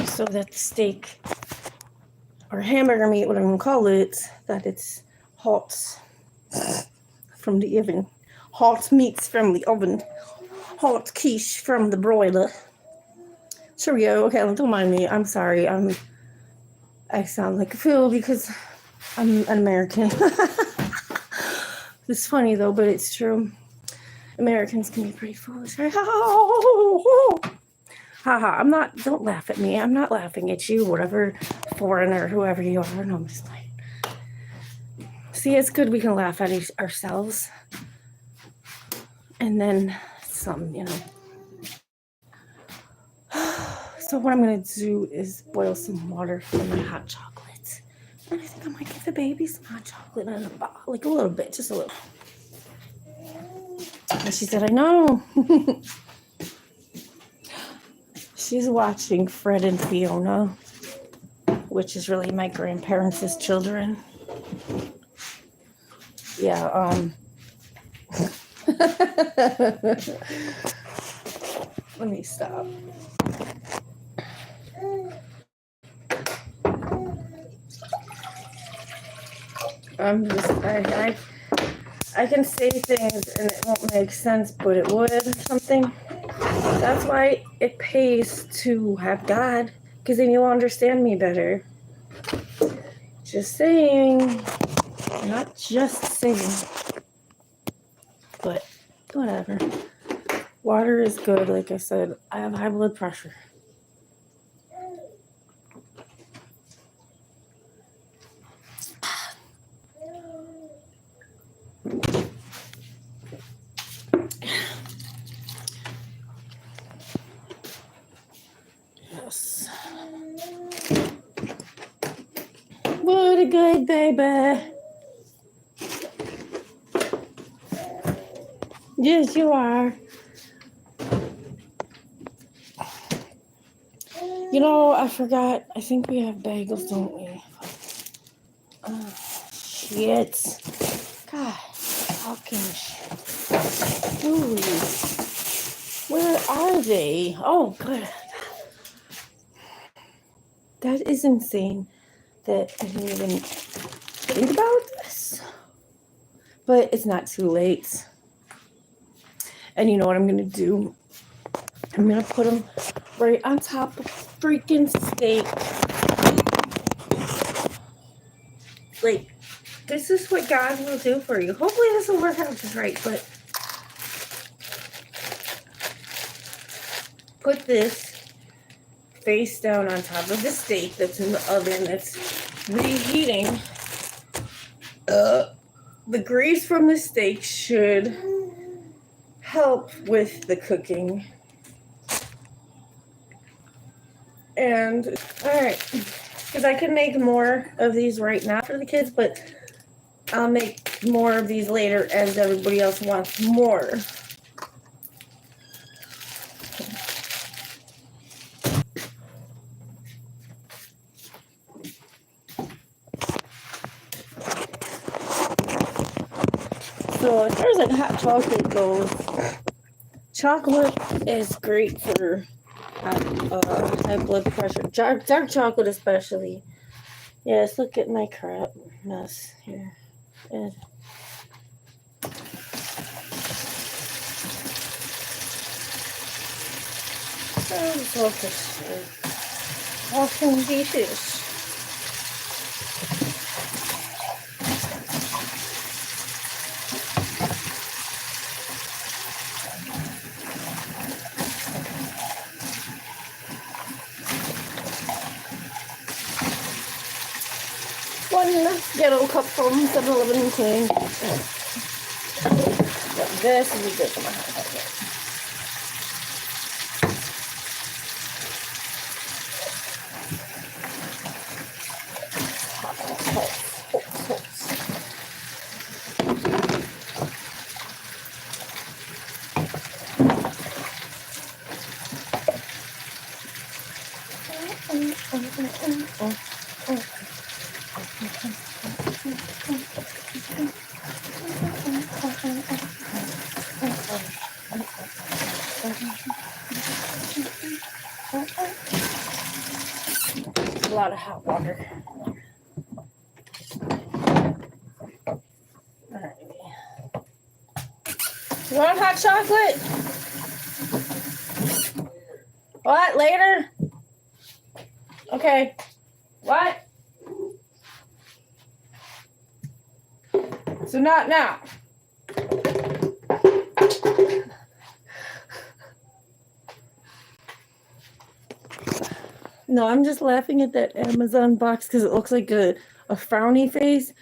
So that the steak or hamburger meat, whatever you call it, that it's hot from the oven. Hot meats from the oven. Hot quiche from the broiler. Cheerio. Okay, don't mind me. I'm sorry. I sound like a fool because I'm an American. It's funny though, but it's true. Americans can be pretty foolish. Haha, don't laugh at me. I'm not laughing at you, whatever foreigner, whoever you are. No, I'm just like, see, it's good we can laugh at ourselves. And then some, So what I'm going to do is boil some water for my hot chocolate. And I think I might give the baby some hot chocolate in a bowl, like a little bit, just a little. And she said, I know. She's watching Fred and Fiona, which is really my grandparents' children. Yeah, let me stop. I can say things and it won't make sense, but it would something. That's why it pays to have God, because then you'll understand me better. Just saying. Not just saying. But whatever. Water is good, like I said. I have high blood pressure. Yes. good, baby. Yes, you are. You know, I forgot. I think we have bagels, don't we? Oh, shit. God, fucking shit. Ooh. Where are they? Oh, good. That is insane that I didn't even think about this. But it's not too late. And you know what I'm going to do? I'm going to put them right on top of freaking steak. Like, this is what God will do for you. Hopefully this will work out just right, but put this face down on top of the steak that's in the oven that's reheating. The grease from the steak should help with the cooking. And, alright, because I can make more of these right now for the kids, but I'll make more of these later as everybody else wants more. So as far as like hot chocolate goes, chocolate is great for high blood pressure. Dark chocolate especially. Yes, look at my crap mess here. And washing dishes. One yellow cup from 7-Eleven thing. This is a good one. A lot of hot water. Alright. You want hot chocolate? What? Later? Okay. What? So not now. No, I'm just laughing at that Amazon box because it looks like a frowny face.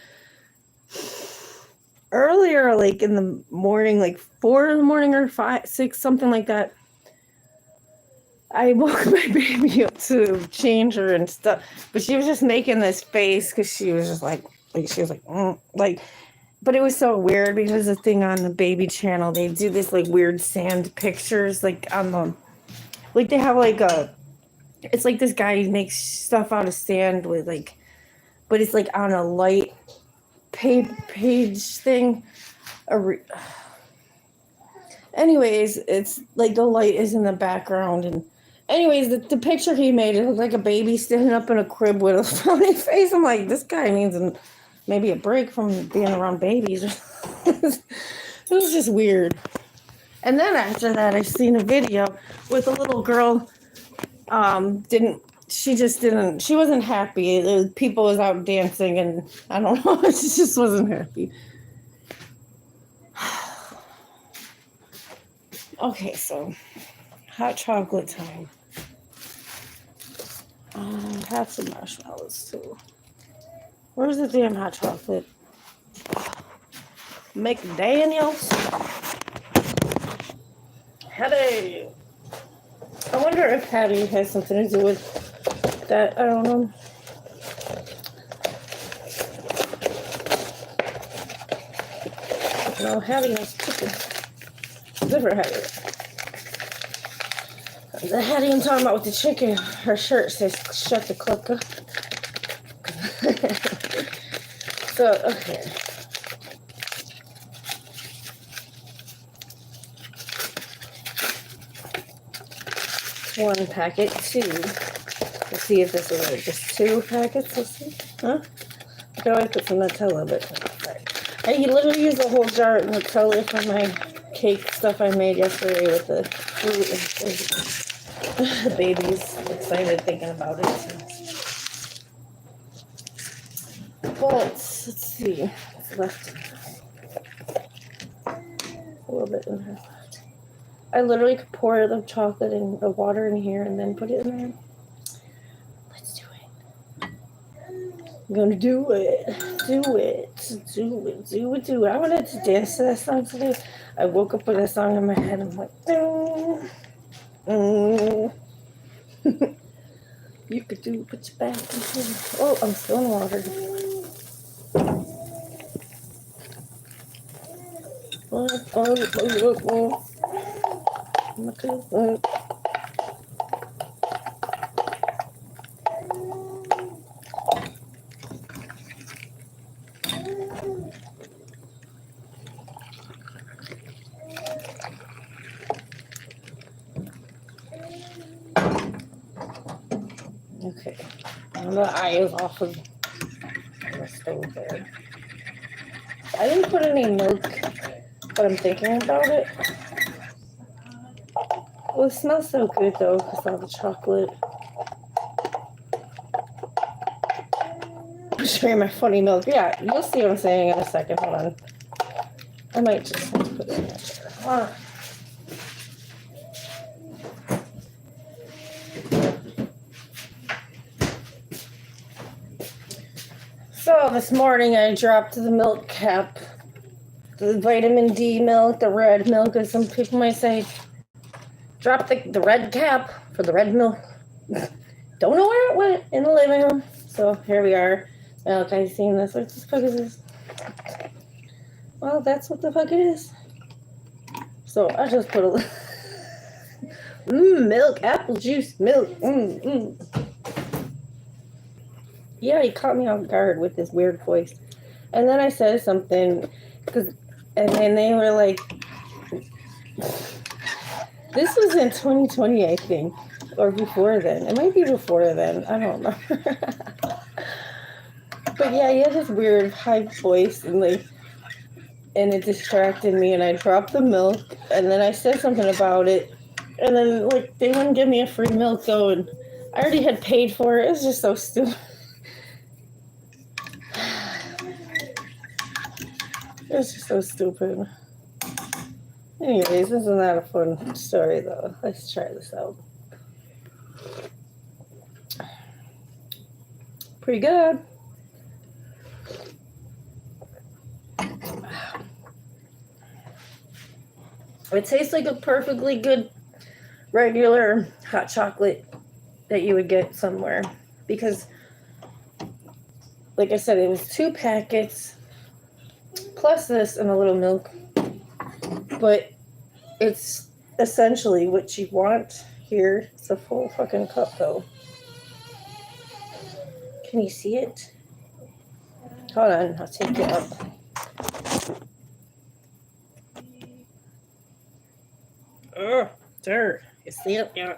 Earlier, like in the morning, like 4 in the morning or 5, 6, something like that, I woke my baby up to change her and stuff. But she was just making this face because she was just like she was like, but it was so weird because the thing on the baby channel, they do this like weird sand pictures, like on the, like they have like it's like this guy makes stuff out of sand with like, but it's like on a light page thing. Anyways, it's like the light is in the background, and anyways, the picture he made, it looked like a baby standing up in a crib with a funny face. I'm like, this guy needs maybe a break from being around babies. It was just weird. And then after that, I seen a video with a little girl. She wasn't happy. People was out dancing, and I don't know, she just wasn't happy. Okay, so hot chocolate time. Have some marshmallows too. Where's the damn hot chocolate? McDaniels. Hattie. I wonder if Hattie has something to do with that. I don't know. No, Hattie has chicken. Good for Hattie. The Hattie I'm talking about with the chicken, her shirt says, shut the clucker. So, okay. One packet, two. Let's see if this will work. Just 2 packets, let's see. Huh? I can always put some Nutella, but I literally used a whole jar of Nutella for my cake stuff I made yesterday with the fruit. And the baby's excited thinking about it. So. But let's see what's left. A little bit in there left. I literally could pour the chocolate and the water in here and then put it in there. Let's do it. I'm gonna do it. Do it. Do it. Do it. Do it. I wanted to dance to that song today. I woke up with that song in my head. I'm like, you could do, put your back into it. Oh, I'm still in water. Okay, now the eye is off of the stove there. I didn't put any milk, but I'm thinking about it. Well, it smells so good though, because all the chocolate. I'll show you my funny milk. Yeah, you'll see what I'm saying in a second. Hold on. I might just have to put it in there. Hold on. So this morning I dropped the milk cap, the vitamin D milk, the red milk, as some people might say. Drop the red cap for the red milk. Don't know where it went in the living room. So here we are. Milk, I've seen this. What the fuck is this? Well, that's what the fuck it is. So I just put a milk, apple juice, milk. Yeah, he caught me off guard with this weird voice. And then I said something, and then they were like, this was in 2020, I think, or before then. It might be before then. I don't know. But yeah, he had this weird high voice, and it distracted me, and I dropped the milk, and then I said something about it, and then they wouldn't give me a free milk though, and I already had paid for it. It was just so stupid. It's just so stupid. Anyways, this is not a fun story, though. Let's try this out. Pretty good. It tastes like a perfectly good regular hot chocolate that you would get somewhere. Because, like I said, it was 2 packets plus this and a little milk. But it's essentially what you want here. It's a full fucking cup, though. Can you see it? Hold on, I'll take it up. Oh, there. You see it? Yeah.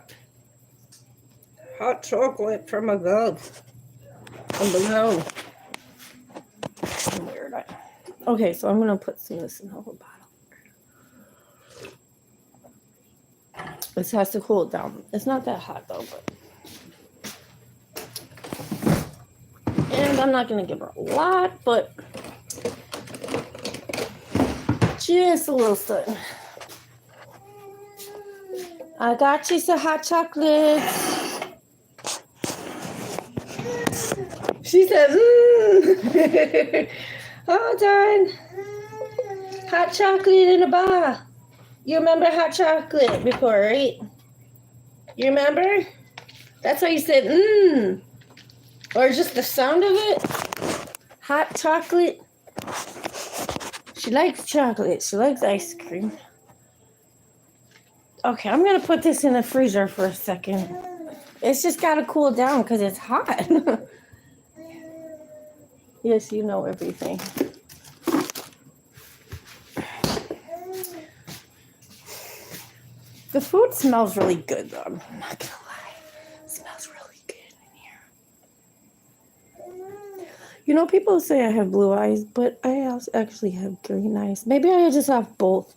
Hot chocolate from above. From below. Weird. Okay, so I'm going to put some of this in a whole bottle. This has to cool it down. It's not that hot though, but. And I'm not going to give her a lot, but just a little something. I got you some hot chocolates. She said, hold on. Hot chocolate in a bar. You remember hot chocolate before, right? You remember? That's why you said, Or just the sound of it. Hot chocolate. She likes chocolate. She likes ice cream. Okay, I'm going to put this in the freezer for a second. It's just got to cool down because it's hot. Yes, you know everything. The food smells really good, though. I'm not going to lie. It smells really good in here. You know, people say I have blue eyes, but I also actually have green eyes. Maybe I just have both.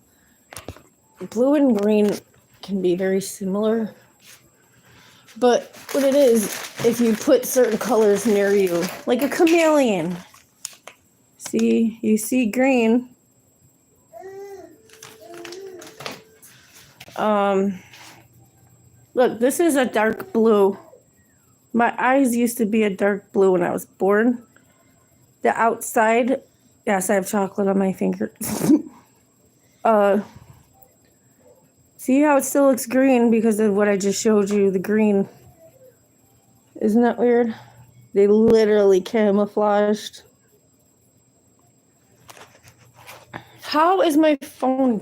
Blue and green can be very similar. But what it is, if you put certain colors near you, like a chameleon. See, you see green. Look, this is a dark blue. My eyes used to be a dark blue when I was born. The outside, yes, I have chocolate on my finger. See how it still looks green because of what I just showed you, the green. Isn't that weird? They literally camouflaged. How is my phone